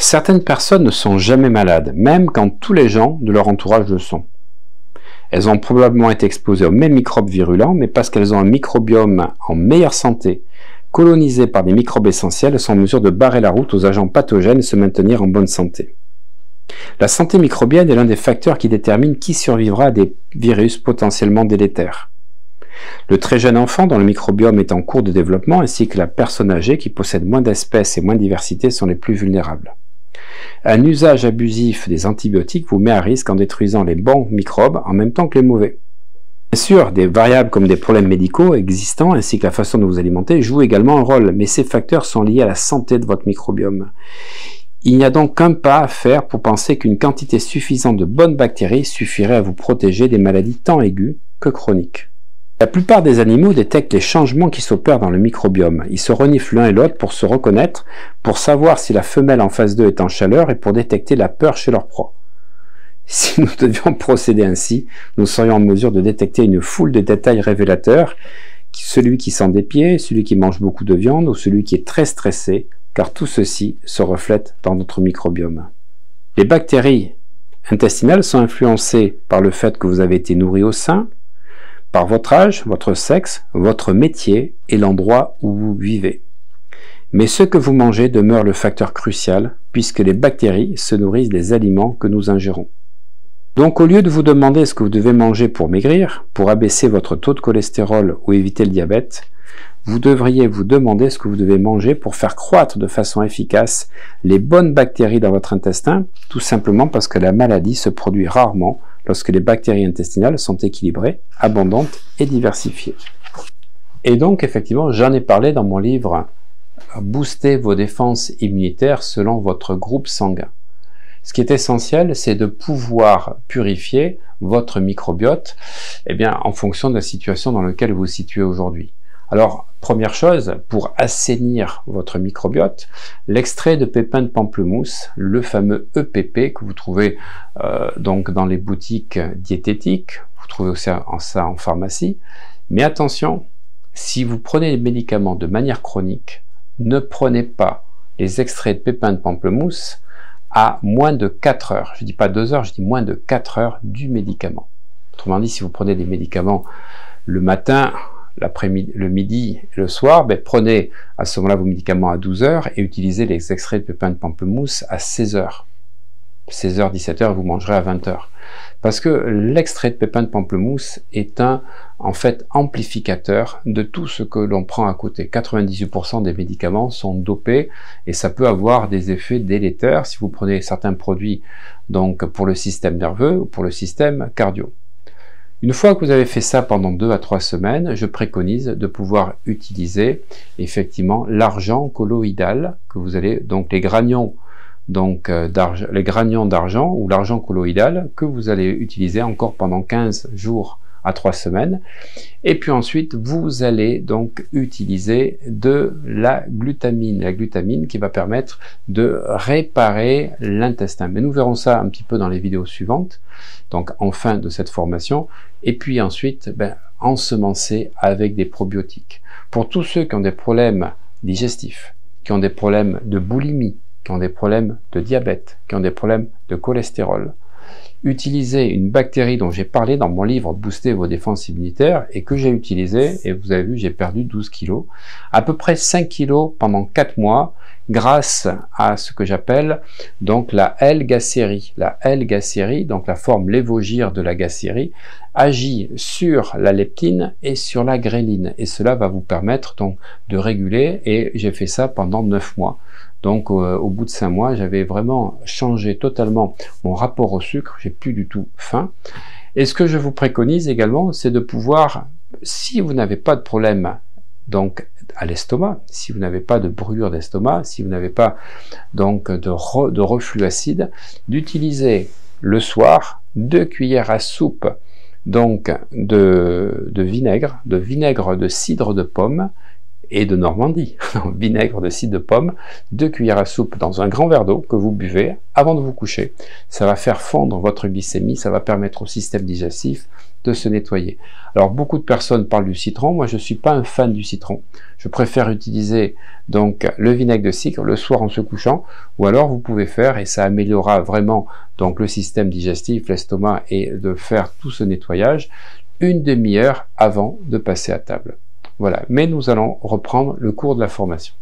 Certaines personnes ne sont jamais malades, même quand tous les gens de leur entourage le sont. Elles ont probablement été exposées aux mêmes microbes virulents, mais parce qu'elles ont un microbiome en meilleure santé, colonisé par des microbes essentiels, elles sont en mesure de barrer la route aux agents pathogènes et se maintenir en bonne santé. La santé microbienne est l'un des facteurs qui détermine qui survivra à des virus potentiellement délétères. Le très jeune enfant dont le microbiome est en cours de développement ainsi que la personne âgée qui possède moins d'espèces et moins de diversité sont les plus vulnérables. Un usage abusif des antibiotiques vous met à risque en détruisant les bons microbes en même temps que les mauvais. Bien sûr, des variables comme des problèmes médicaux existants ainsi que la façon dont vous alimentez jouent également un rôle, mais ces facteurs sont liés à la santé de votre microbiome. Il n'y a donc qu'un pas à faire pour penser qu'une quantité suffisante de bonnes bactéries suffirait à vous protéger des maladies tant aiguës que chroniques. La plupart des animaux détectent les changements qui s'opèrent dans le microbiome. Ils se reniflent l'un et l'autre pour se reconnaître, pour savoir si la femelle en face d'eux est en chaleur et pour détecter la peur chez leur proie. Si nous devions procéder ainsi, nous serions en mesure de détecter une foule de détails révélateurs, celui qui sent des pieds, celui qui mange beaucoup de viande ou celui qui est très stressé, car tout ceci se reflète dans notre microbiome. Les bactéries intestinales sont influencées par le fait que vous avez été nourri au sein, par votre âge, votre sexe, votre métier et l'endroit où vous vivez. Mais ce que vous mangez demeure le facteur crucial puisque les bactéries se nourrissent des aliments que nous ingérons. Donc au lieu de vous demander ce que vous devez manger pour maigrir, pour abaisser votre taux de cholestérol ou éviter le diabète, vous devriez vous demander ce que vous devez manger pour faire croître de façon efficace les bonnes bactéries dans votre intestin, tout simplement parce que la maladie se produit rarement lorsque les bactéries intestinales sont équilibrées, abondantes et diversifiées. Et donc, effectivement, j'en ai parlé dans mon livre « Booster vos défenses immunitaires selon votre groupe sanguin ». Ce qui est essentiel, c'est de pouvoir purifier votre microbiote en fonction de la situation dans laquelle vous vous situez aujourd'hui. Alors, première chose, pour assainir votre microbiote, l'extrait de pépins de pamplemousse, le fameux EPP que vous trouvez donc dans les boutiques diététiques, vous trouvez aussi ça en pharmacie. Mais attention, si vous prenez les médicaments de manière chronique, ne prenez pas les extraits de pépins de pamplemousse à moins de 4 heures. Je ne dis pas 2 heures, je dis moins de 4 heures du médicament. Autrement dit, si vous prenez des médicaments le matin, l'après-midi, le midi et le soir, prenez à ce moment-là vos médicaments à 12 heures et utilisez les extraits de pépins de pamplemousse à 16 heures. 16h, 17h, vous mangerez à 20h. Parce que l'extrait de pépins de pamplemousse est en fait amplificateur de tout ce que l'on prend à côté. 98% des médicaments sont dopés et ça peut avoir des effets délétères si vous prenez certains produits donc pour le système nerveux ou pour le système cardio. Une fois que vous avez fait ça pendant 2 à 3 semaines, je préconise de pouvoir utiliser effectivement l'argent colloïdal que vous allez, donc les granions d'argent ou l'argent colloïdal que vous allez utiliser encore pendant 15 jours à 3 semaines. Et puis ensuite, vous allez donc utiliser de la glutamine qui va permettre de réparer l'intestin. Mais nous verrons ça un petit peu dans les vidéos suivantes, donc en fin de cette formation. Et puis ensuite, ensemencer avec des probiotiques. Pour tous ceux qui ont des problèmes digestifs, qui ont des problèmes de boulimie, qui ont des problèmes de diabète, qui ont des problèmes de cholestérol, utilisez une bactérie dont j'ai parlé dans mon livre Booster vos défenses immunitaires et que j'ai utilisé, et vous avez vu, j'ai perdu 12 kilos, à peu près 5 kilos pendant 4 mois, grâce à ce que j'appelle donc la L-gacérie. La L-gacérie, donc la forme lévogire de la gacérie, agit sur la leptine et sur la gréline, et cela va vous permettre donc de réguler, et j'ai fait ça pendant 9 mois. Donc au bout de 5 mois, j'avais vraiment changé totalement mon rapport au sucre, j'ai plus du tout faim. Et ce que je vous préconise également, c'est de pouvoir, si vous n'avez pas de problème donc à l'estomac, si vous n'avez pas de brûlure d'estomac, si vous n'avez pas donc de reflux acide, d'utiliser le soir 2 cuillères à soupe donc de vinaigre de cidre de pomme et de Normandie. Vinaigre de cidre de pomme, 2 cuillères à soupe dans un grand verre d'eau que vous buvez avant de vous coucher. Ça va faire fondre votre glycémie, ça va permettre au système digestif de se nettoyer. Alors beaucoup de personnes parlent du citron, moi je ne suis pas un fan du citron. Je préfère utiliser donc le vinaigre de cidre le soir en se couchant, ou alors vous pouvez faire, et ça améliorera vraiment donc le système digestif, l'estomac, et de faire tout ce nettoyage, une demi-heure avant de passer à table. Voilà, mais nous allons reprendre le cours de la formation.